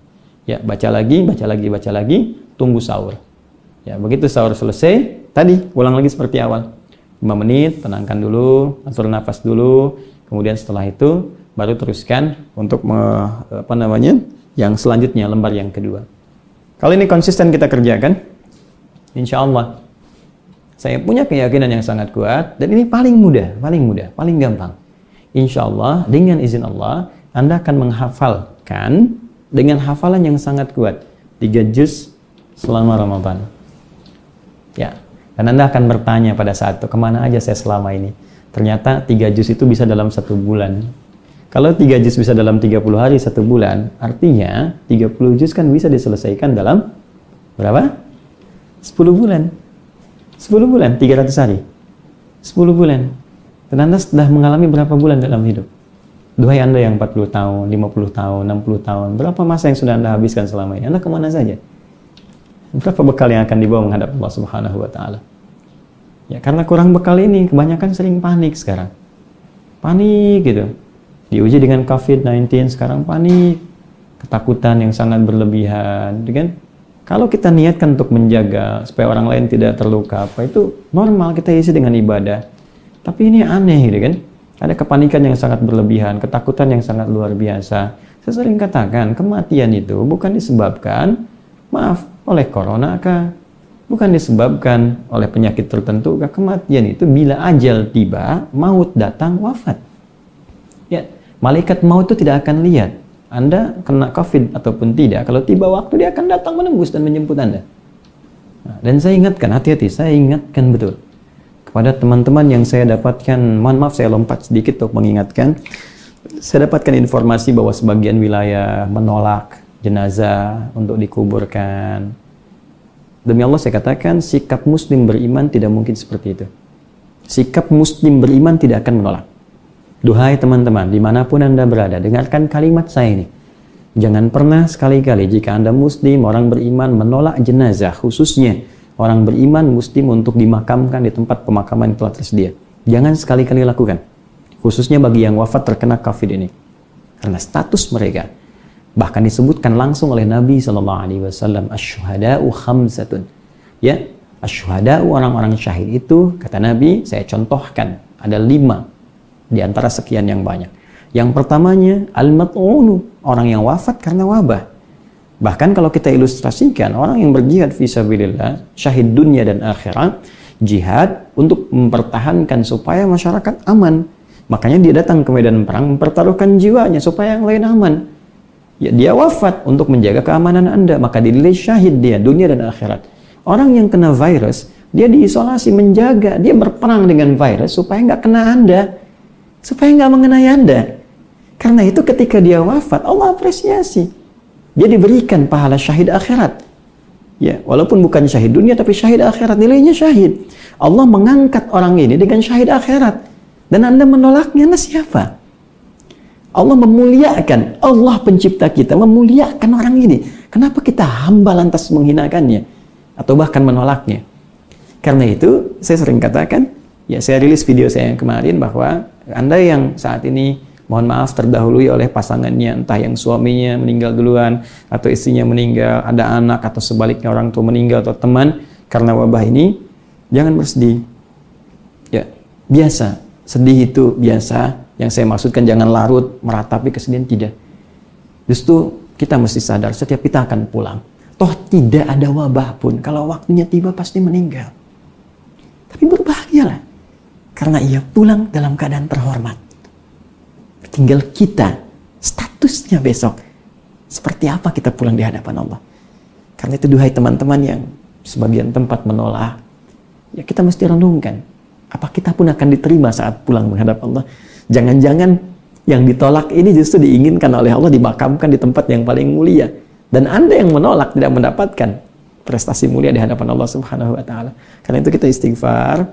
Speaker 1: Ya, baca lagi, tunggu sahur. Ya, begitu sahur selesai, tadi ulang lagi seperti awal. 5 menit, tenangkan dulu, atur nafas dulu, kemudian setelah itu baru teruskan untuk yang selanjutnya, lembar yang kedua. Kalau ini konsisten kita kerjakan, insya Allah saya punya keyakinan yang sangat kuat, dan ini paling mudah, paling gampang. Insya Allah dengan izin Allah Anda akan menghafalkan dengan hafalan yang sangat kuat 3 juz selama Ramadan. Ya, dan Anda akan bertanya pada saat itu, kemana aja saya selama ini? Ternyata 3 juz itu bisa dalam 1 bulan. Kalau 3 juz bisa dalam 30 hari 1 bulan, artinya 30 juz kan bisa diselesaikan dalam berapa? 10 bulan. 10 bulan, 300 hari. 10 bulan. Dan Anda sudah mengalami berapa bulan dalam hidup? Duhai Anda yang 40 tahun, 50 tahun, 60 tahun, berapa masa yang sudah Anda habiskan selama ini? Anda kemana saja? Berapa bekal yang akan dibawa menghadap Allah Subhanahu wa Ta'ala? Ya, karena kurang bekal ini, kebanyakan sering panik sekarang. Panik gitu. Diuji dengan COVID-19, sekarang panik. Ketakutan yang sangat berlebihan. Kan? Kalau kita niatkan untuk menjaga, supaya orang lain tidak terluka, apa itu normal, kita isi dengan ibadah. Tapi ini aneh gitu kan. Ada kepanikan yang sangat berlebihan, ketakutan yang sangat luar biasa. Saya sering katakan, kematian itu bukan disebabkan, maaf, oleh corona kah? Bukan disebabkan oleh penyakit tertentu kah? Kematian itu bila ajal tiba, maut datang, wafat. Ya, malaikat maut itu tidak akan lihat Anda kena COVID ataupun tidak. Kalau tiba waktu, dia akan datang menembus dan menjemput Anda. Nah, dan saya ingatkan, hati-hati, saya ingatkan betul kepada teman-teman yang saya dapatkan, mohon maaf saya lompat sedikit untuk mengingatkan, saya dapatkan informasi bahwa sebagian wilayah menolak jenazah untuk dikuburkan. Demi Allah saya katakan, sikap muslim beriman tidak mungkin seperti itu. Sikap muslim beriman tidak akan menolak. Duhai teman-teman, dimanapun Anda berada, dengarkan kalimat saya ini. Jangan pernah sekali-kali jika Anda muslim, orang beriman menolak jenazah, khususnya orang beriman muslim untuk dimakamkan di tempat pemakaman yang telah tersedia. Jangan sekali-kali lakukan. Khususnya bagi yang wafat terkena COVID ini. Karena status mereka bahkan disebutkan langsung oleh Nabi SAW, asyuhada'u khamsatun. Ya, asyuhada'u, orang-orang syahid itu, kata Nabi, saya contohkan, ada 5 di antara sekian yang banyak. Yang pertamanya, al-mat'unu, orang yang wafat karena wabah. Bahkan kalau kita ilustrasikan, orang yang berjihad fisabilillah, syahid dunia dan akhirat, jihad untuk mempertahankan supaya masyarakat aman. Makanya dia datang ke medan perang, mempertaruhkan jiwanya supaya yang lain aman. Ya, dia wafat untuk menjaga keamanan Anda, maka dinilai syahid dia, dunia dan akhirat. Orang yang kena virus, dia diisolasi, menjaga, dia berperang dengan virus supaya nggak kena Anda, supaya nggak mengenai Anda. Karena itu ketika dia wafat, Allah apresiasi. Dia diberikan pahala syahid akhirat. Ya, walaupun bukan syahid dunia, tapi syahid akhirat, nilainya syahid. Allah mengangkat orang ini dengan syahid akhirat. Dan Anda menolaknya, Anda siapa? Allah memuliakan, Allah pencipta kita memuliakan orang ini. Kenapa kita hamba lantas menghinakannya atau bahkan menolaknya? Karena itu saya sering katakan, ya saya rilis video saya yang kemarin bahwa Anda yang saat ini mohon maaf terdahului oleh pasangannya, entah yang suaminya meninggal duluan atau istrinya meninggal, ada anak atau sebaliknya orang tua meninggal atau teman karena wabah ini, jangan bersedih. Ya, biasa, sedih itu biasa. Yang saya maksudkan jangan larut, meratapi kesedihan, tidak. Justru kita mesti sadar setiap kita akan pulang. Toh tidak ada wabah pun, kalau waktunya tiba pasti meninggal. Tapi berbahagialah, karena ia pulang dalam keadaan terhormat. Tinggal kita, statusnya besok, seperti apa kita pulang di hadapan Allah. Karena itu duhai teman-teman yang sebagian tempat menolak, ya kita mesti renungkan, apa kita pun akan diterima saat pulang menghadap Allah. Jangan-jangan yang ditolak ini justru diinginkan oleh Allah dimakamkan di tempat yang paling mulia. Dan Anda yang menolak tidak mendapatkan prestasi mulia di hadapan Allah Subhanahu wa Ta'ala. Karena itu kita istighfar,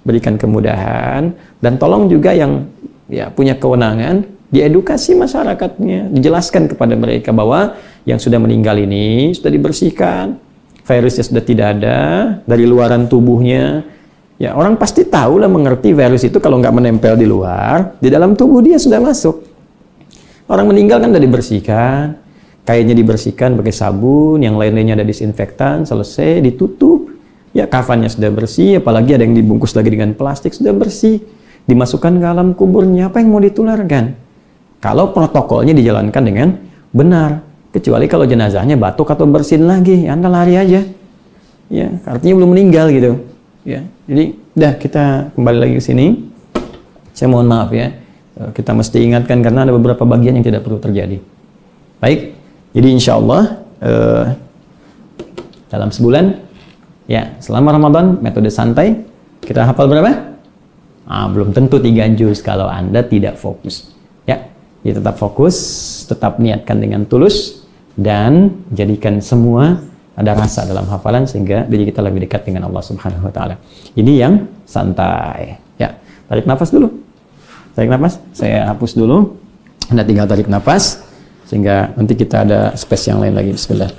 Speaker 1: berikan kemudahan, dan tolong juga yang ya punya kewenangan, diedukasi masyarakatnya, dijelaskan kepada mereka bahwa yang sudah meninggal ini sudah dibersihkan, virusnya sudah tidak ada, dari luaran tubuhnya. Ya, orang pasti tahu lah, mengerti virus itu kalau nggak menempel di luar, di dalam tubuh dia sudah masuk. Orang meninggal kan sudah dibersihkan, kainnya dibersihkan pakai sabun, yang lain-lainnya ada disinfektan, selesai, ditutup. Ya, kafannya sudah bersih, apalagi ada yang dibungkus lagi dengan plastik, sudah bersih. Dimasukkan ke alam kuburnya, apa yang mau ditularkan? Kalau protokolnya dijalankan dengan benar. Kecuali kalau jenazahnya batuk atau bersin lagi, Anda lari aja. Ya, artinya belum meninggal gitu. Ya, jadi dah kita kembali lagi ke sini. Saya mohon maaf ya, kita mesti ingatkan karena ada beberapa bagian yang tidak perlu terjadi. Baik, jadi insya Allah dalam sebulan, ya selama Ramadan metode santai kita hafal berapa? Belum tentu 3 juz kalau Anda tidak fokus. Ya, Ya, tetap fokus, tetap niatkan dengan tulus, dan jadikan semua ada rasa dalam hafalan sehingga diri kita lebih dekat dengan Allah Subhanahu wa taala. Ini yang santai. Ya, tarik nafas dulu. Tarik nafas. Saya hapus dulu. Anda tinggal tarik nafas sehingga nanti kita ada space yang lain lagi. Bismillah.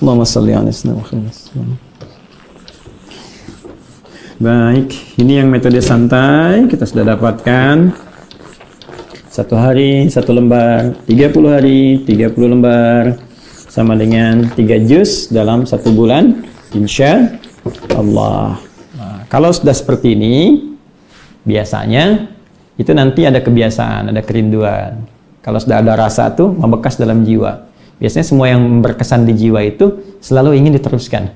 Speaker 1: Allahumma shalli ala sayyidina Muhammad. Baik, ini yang metode santai kita sudah dapatkan. 1 hari 1 lembar, 30 hari 30 lembar, sama dengan 3 juz dalam 1 bulan, insya Allah. Nah, kalau sudah seperti ini, biasanya itu nanti ada kebiasaan, ada kerinduan. Kalau sudah ada rasa tuh membekas dalam jiwa. Biasanya semua yang berkesan di jiwa itu selalu ingin diteruskan.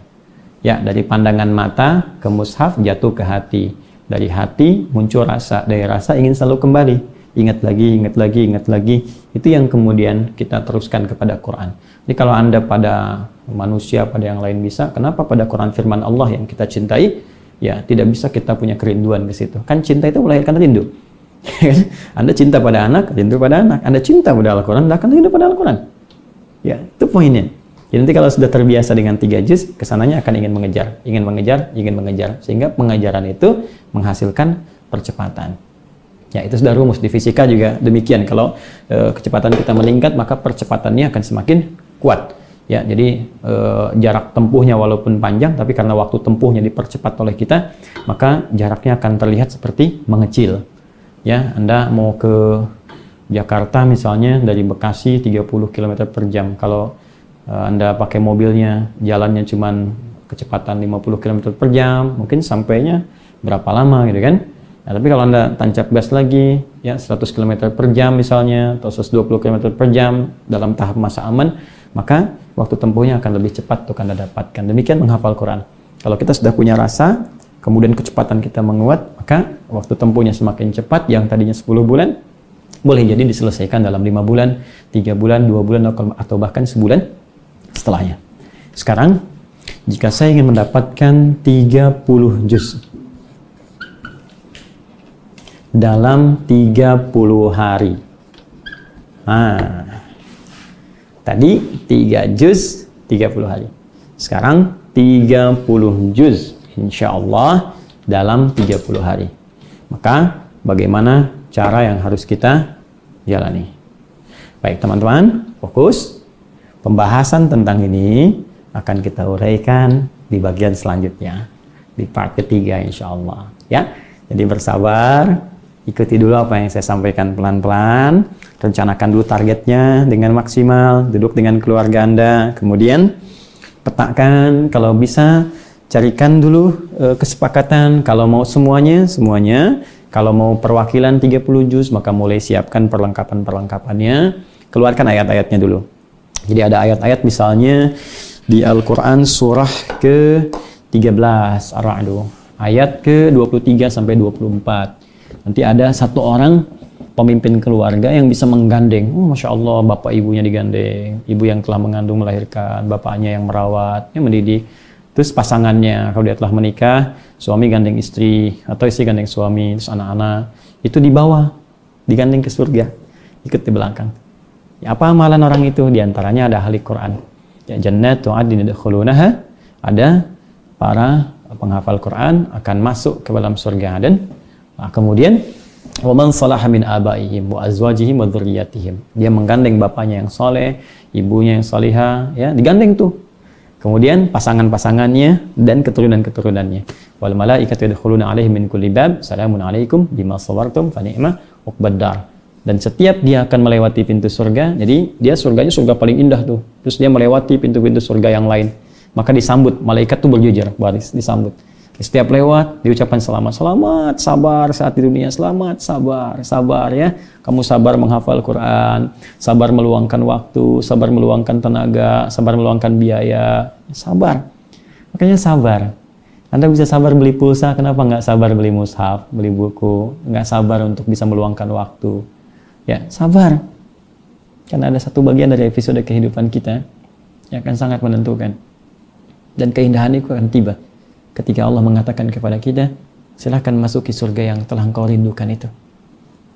Speaker 1: Ya, dari pandangan mata ke mushaf jatuh ke hati. Dari hati muncul rasa, dari rasa ingin selalu kembali. Ingat lagi, ingat lagi, ingat lagi. Itu yang kemudian kita teruskan kepada Quran. Jadi kalau Anda pada manusia, pada yang lain bisa, kenapa pada Quran firman Allah yang kita cintai, ya tidak bisa kita punya kerinduan ke situ. Kan cinta itu melahirkan rindu. Anda cinta pada anak, rindu pada anak. Anda cinta pada Al-Quran, akan rindu pada Al-Quran. Ya, itu poinnya. Jadi nanti kalau sudah terbiasa dengan 3 juz, kesananya akan ingin mengejar, ingin mengejar, ingin mengejar. Sehingga pengejaran itu menghasilkan percepatan. Ya, itu sudah rumus. Di fisika juga demikian. Kalau kecepatan kita meningkat, maka percepatannya akan semakin kuat. Ya, jadi jarak tempuhnya walaupun panjang, tapi karena waktu tempuhnya dipercepat oleh kita, maka jaraknya akan terlihat seperti mengecil. Ya, Anda mau ke Jakarta misalnya dari Bekasi 30 km per jam. Kalau Anda pakai mobilnya, jalannya cuman kecepatan 50 km per jam, mungkin sampainya berapa lama gitu kan. Nah, tapi kalau Anda tancap gas lagi, ya 100 km per jam misalnya, atau 120 km per jam dalam tahap masa aman, maka waktu tempuhnya akan lebih cepat untuk Anda dapatkan. Demikian menghafal Quran. Kalau kita sudah punya rasa, kemudian kecepatan kita menguat, maka waktu tempuhnya semakin cepat. Yang tadinya 10 bulan, boleh jadi diselesaikan dalam 5 bulan, 3 bulan, 2 bulan, atau bahkan sebulan setelahnya. Sekarang, jika saya ingin mendapatkan 30 juz dalam 30 hari. Nah, tadi 3 juz 30 hari. Sekarang 30 juz insya Allah dalam 30 hari. Maka bagaimana cara yang harus kita jalani? Baik teman-teman, fokus. Pembahasan tentang ini akan kita uraikan di bagian selanjutnya, di part ketiga insya Allah. Ya, jadi bersabar, ikuti dulu apa yang saya sampaikan pelan-pelan, rencanakan dulu targetnya dengan maksimal, duduk dengan keluarga Anda, kemudian petakan, kalau bisa carikan dulu kesepakatan, kalau mau semuanya, kalau mau perwakilan 30 juz, maka mulai siapkan perlengkapan-perlengkapannya, keluarkan ayat-ayatnya dulu. Jadi ada ayat-ayat misalnya di Al-Quran surah ke-13, Ar-Ra'd, ayat ke-23 sampai 24. Nanti ada satu orang pemimpin keluarga yang bisa menggandeng. Masya Allah, bapak ibunya digandeng, ibu yang telah mengandung melahirkan, bapaknya yang merawat, yang mendidik. Terus pasangannya, kalau dia telah menikah, suami gandeng istri, atau istri gandeng suami, terus anak-anak, itu di bawah, digandeng ke surga, ikut di belakang. Ya, apa amalan orang itu? Di antaranya ada ahli Quran. Ya, jannatu adnin yadkhulunaha, ada para penghafal Quran akan masuk ke dalam surga Aden. Nah, kemudian wa man salaha min abaihim wa azwajihim wa dzurriyyatihim. Dia menggandeng bapaknya yang soleh, ibunya yang salihah, ya, digandeng tuh. Kemudian pasangan-pasangannya dan keturunan-keturunannya. Wal malaikatu yadkhuluna alaihim min kulli bab, salamun alaikum bima sabartum fa ni'ma uqbad dar. Dan setiap dia akan melewati pintu surga, jadi dia surganya surga paling indah tuh. Terus dia melewati pintu-pintu surga yang lain. Maka disambut, malaikat tuh berjujur, baris disambut. Setiap lewat diucapkan selamat, selamat, sabar saat di dunia, selamat, sabar, sabar ya. Kamu sabar menghafal Quran, sabar meluangkan waktu, sabar meluangkan tenaga, sabar meluangkan biaya, sabar. Makanya sabar. Anda bisa sabar beli pulsa, kenapa nggak sabar beli mushaf, beli buku, nggak sabar untuk bisa meluangkan waktu? Ya, sabar. Karena ada satu bagian dari episode kehidupan kita yang akan sangat menentukan. Dan keindahan itu akan tiba ketika Allah mengatakan kepada kita, silahkan masuki surga yang telah engkau rindukan itu.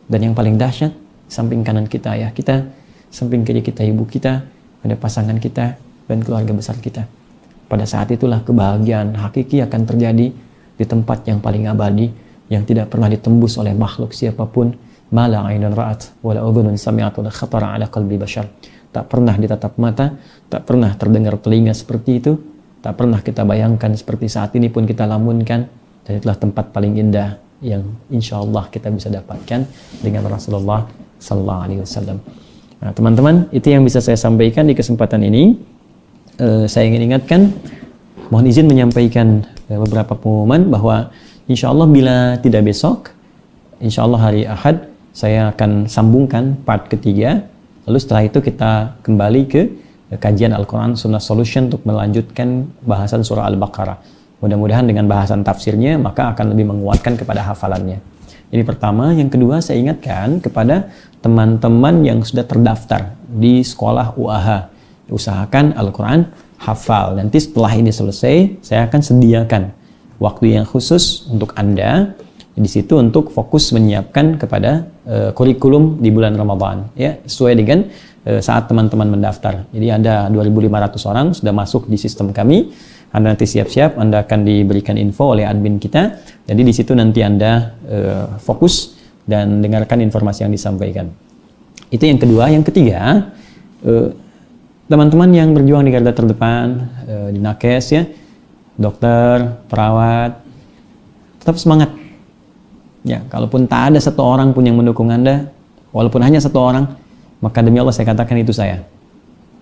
Speaker 1: Dan yang paling dahsyat, samping kanan kita ayah kita, samping kiri kita ibu kita, ada pasangan kita dan keluarga besar kita. Pada saat itulah kebahagiaan hakiki akan terjadi di tempat yang paling abadi, yang tidak pernah ditembus oleh makhluk siapapun. Ma la 'ainun ra'at wa la udhunun sami'at wa la khatara 'ala qalbi bashar. Tak pernah ditatap mata, tak pernah terdengar telinga seperti itu, tak pernah kita bayangkan seperti saat ini pun kita lamunkan. Dan itulah tempat paling indah yang insya Allah kita bisa dapatkan dengan Rasulullah Sallallahu Alaihi Wasallam. Nah, teman-teman, itu yang bisa saya sampaikan di kesempatan ini. Saya ingin ingatkan, mohon izin menyampaikan beberapa pengumuman bahwa insya Allah bila tidak besok, insya Allah hari Ahad, saya akan sambungkan part ketiga. Lalu setelah itu kita kembali ke kajian Al-Quran Sunnah Solution untuk melanjutkan bahasan surah Al-Baqarah. Mudah-mudahan dengan bahasan tafsirnya maka akan lebih menguatkan kepada hafalannya. Ini pertama. Yang kedua, saya ingatkan kepada teman-teman yang sudah terdaftar di sekolah UAH, usahakan Al-Quran hafal. Nanti setelah ini selesai, saya akan sediakan waktu yang khusus untuk Anda di situ untuk fokus menyiapkan kepada kurikulum di bulan Ramadan, ya, sesuai dengan saat teman-teman mendaftar. Jadi ada 2.500 orang sudah masuk di sistem kami. Anda nanti siap-siap, Anda akan diberikan info oleh admin kita. Jadi di situ nanti Anda fokus dan dengarkan informasi yang disampaikan. Itu yang kedua. Yang ketiga, teman-teman yang berjuang di garda terdepan, di nakes ya, dokter, perawat, tetap semangat. Ya, kalaupun tak ada satu orang pun yang mendukung Anda, walaupun hanya satu orang, maka demi Allah saya katakan itu saya.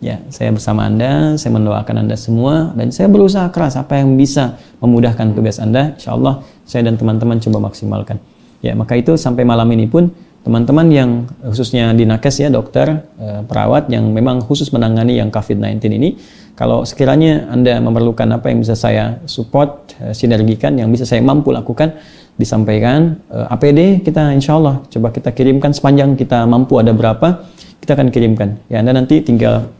Speaker 1: Ya, saya bersama Anda, saya mendoakan Anda semua, dan saya berusaha keras apa yang bisa memudahkan tugas Anda. Insya Allah saya dan teman-teman coba maksimalkan. Ya, maka itu sampai malam ini pun teman-teman yang khususnya di nakes ya, dokter, perawat yang memang khusus menangani yang COVID-19 ini, kalau sekiranya Anda memerlukan apa yang bisa saya support, sinergikan, yang bisa saya mampu lakukan, disampaikan. APD kita insya Allah coba kita kirimkan sepanjang kita mampu, ada berapa kita akan kirimkan. Ya, Anda nanti tinggal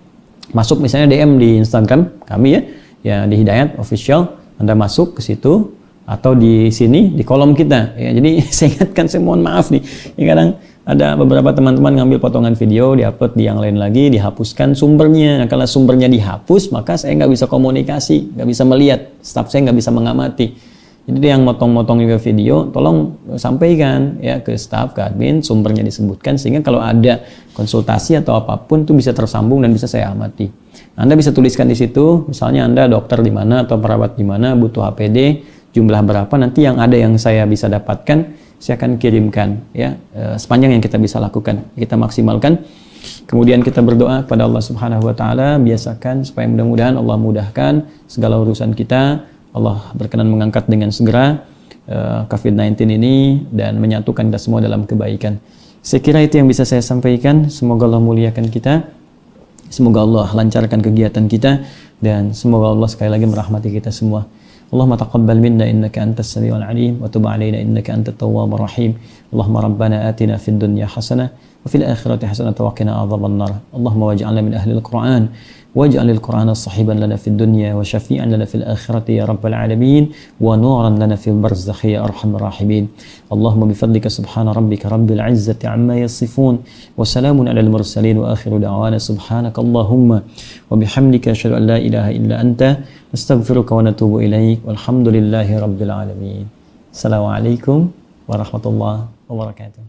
Speaker 1: masuk misalnya DM di Instagram kami ya di Hidayat Official, Anda masuk ke situ atau di sini di kolom kita. Ya, jadi saya ingatkan, saya mohon maaf nih, ya, kadang ada beberapa teman-teman ngambil potongan video, diupload di yang lain lagi, dihapuskan sumbernya. Nah, kalau sumbernya dihapus, maka saya nggak bisa komunikasi, nggak bisa melihat, staf saya nggak bisa mengamati. Jadi yang motong-motong juga video, tolong sampaikan ya ke staf, ke admin, sumbernya disebutkan, sehingga kalau ada konsultasi atau apapun itu bisa tersambung dan bisa saya amati. Anda bisa tuliskan di situ, misalnya Anda dokter di mana atau perawat di mana, butuh APD, jumlah berapa, nanti yang ada yang saya bisa dapatkan, saya akan kirimkan ya, sepanjang yang kita bisa lakukan, kita maksimalkan. Kemudian kita berdoa kepada Allah Subhanahu wa taala, biasakan supaya mudah-mudahan Allah mudahkan segala urusan kita. Allah berkenan mengangkat dengan segera COVID-19 ini dan menyatukan kita semua dalam kebaikan. Saya kira itu yang bisa saya sampaikan. Semoga Allah muliakan kita, semoga Allah lancarkan kegiatan kita, dan semoga Allah sekali lagi merahmati kita semua. Allahumma taqabbal minna innaka antas samiul alim wa tub alaina innaka antat tawwabur rahim. Allahumma rabbana atina fid dunya hasanah wa fil akhirati hasanah wa qina adzabannar. Allahumma waj'alna min ahli al-Qur'an واجعل القرآن صحيبا لنا في الدنيا وشفيعا لنا في الآخرة يا رب العالمين ونورا لنا في البرزخ يا أرحم الراحمين. اللهم بفضلك سبحان ربك رب العزة عما يصفون وسلام على المرسلين وآخر دعوانا سبحانك اللهم وبحمدك أشهد أن لا إله إلا أنت نستغفرك ونتوب إليك والحمد لله رب العالمين. السلام عليكم ورحمة الله وبركاته.